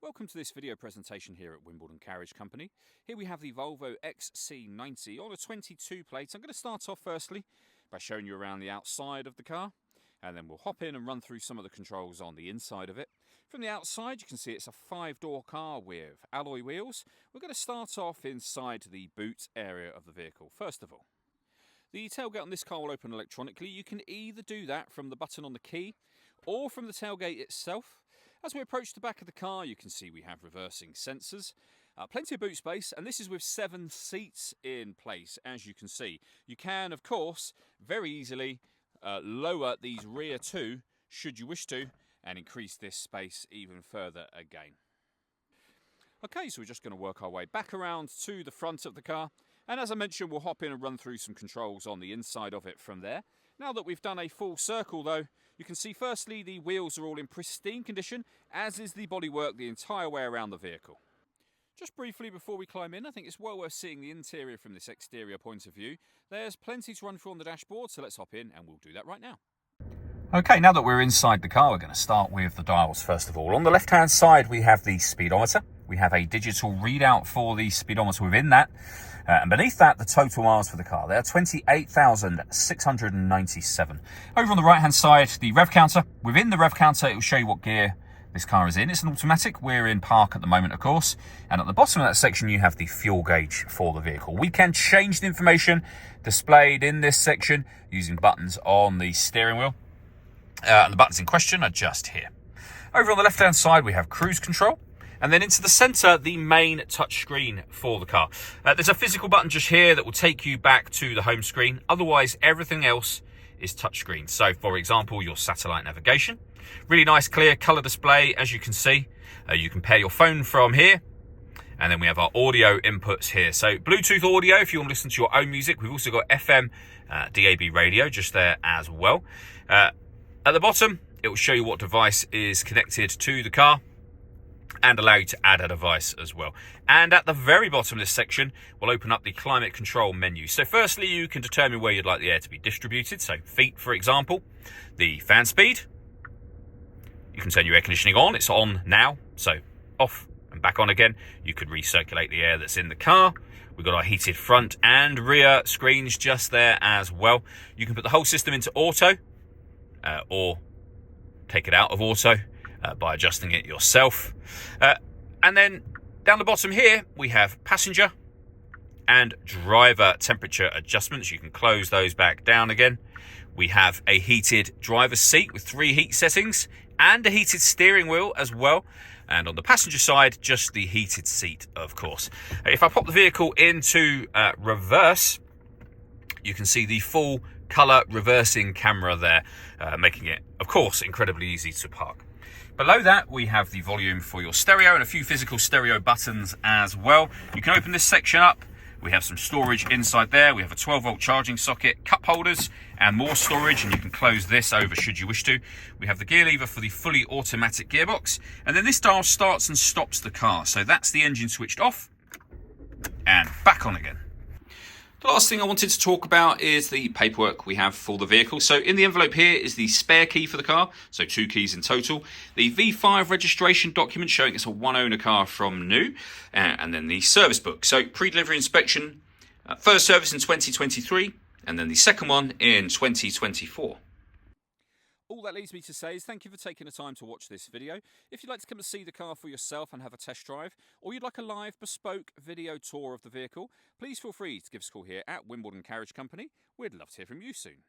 Welcome to this video presentation here at Wimbledon Carriage Company. Here we have the Volvo XC90 on a 22 plate. I'm going to start off firstly by showing you around the outside of the car, and then we'll hop in and run through some of the controls on the inside of it. From the outside you can see it's a 5-door car with alloy wheels. We're going to start off inside the boot area of the vehicle first of all. The tailgate on this car will open electronically. You can either do that from the button on the key or from the tailgate itself. As we approach the back of the car, you can see we have reversing sensors, plenty of boot space, and this is with 7 seats in place, as you can see. You can, of course, very easily lower these rear two, should you wish to, and increase this space even further again. Okay, so we're just going to work our way back around to the front of the car, and as I mentioned, we'll hop in and run through some controls on the inside of it from there. Now that we've done a full circle though, you can see firstly the wheels are all in pristine condition, as is the bodywork the entire way around the vehicle. Just briefly before we climb in, I think it's well worth seeing the interior from this exterior point of view. There's plenty to run through on the dashboard, so let's hop in and we'll do that right now. Okay, now that we're inside the car, we're going to start with the dials first of all. On the left hand side we have the speedometer. We have a digital readout for the speedometer within that. And beneath that, the total miles for the car. They're 28,697. Over on the right-hand side, the rev counter. Within the rev counter, it will show you what gear this car is in. It's an automatic. We're in park at the moment, of course. And at the bottom of that section, you have the fuel gauge for the vehicle. We can change the information displayed in this section using buttons on the steering wheel. And the buttons in question are just here. Over on the left-hand side, we have cruise control. And then into the centre, the main touchscreen for the car. There's a physical button just here that will take you back to the home screen. Otherwise, everything else is touchscreen. So, for example, your satellite navigation. Really nice, clear colour display, as you can see. You can pair your phone from here. And then we have our audio inputs here. So, Bluetooth audio if you want to listen to your own music. We've also got FM, DAB radio just there as well. At the bottom, it will show you what device is connected to the car, and allow you to add a device as well. And at the very bottom of this section, we'll open up the climate control menu. So firstly, you can determine where you'd like the air to be distributed. So feet, for example, the fan speed. You can turn your air conditioning on. It's on now. So off and back on again. You could recirculate the air that's in the car. We've got our heated front and rear screens just there as well. You can put the whole system into auto or take it out of auto by adjusting it yourself. And then down the bottom here we have passenger and driver temperature adjustments. You can close those back down again. We have a heated driver's seat with 3 heat settings and a heated steering wheel as well. And on the passenger side, just the heated seat, of course. If I pop the vehicle into reverse, you can see the full colour reversing camera there, making it, of course, incredibly easy to park. Below that, we have the volume for your stereo and a few physical stereo buttons as well. You can open this section up. We have some storage inside there. We have a 12-volt charging socket, cup holders, and more storage, and you can close this over should you wish to. We have the gear lever for the fully automatic gearbox, and then this dial starts and stops the car. So that's the engine switched off and back on again. The last thing I wanted to talk about is the paperwork we have for the vehicle. So in the envelope here is the spare key for the car, so 2 keys in total. The V5 registration document showing it's a one-owner car from new, and then the service book. So pre-delivery inspection, first service in 2023, and then the second one in 2024. All that leaves me to say is thank you for taking the time to watch this video. If you'd like to come and see the car for yourself and have a test drive, or you'd like a live bespoke video tour of the vehicle, please feel free to give us a call here at Wimbledon Carriage Company. We'd love to hear from you soon.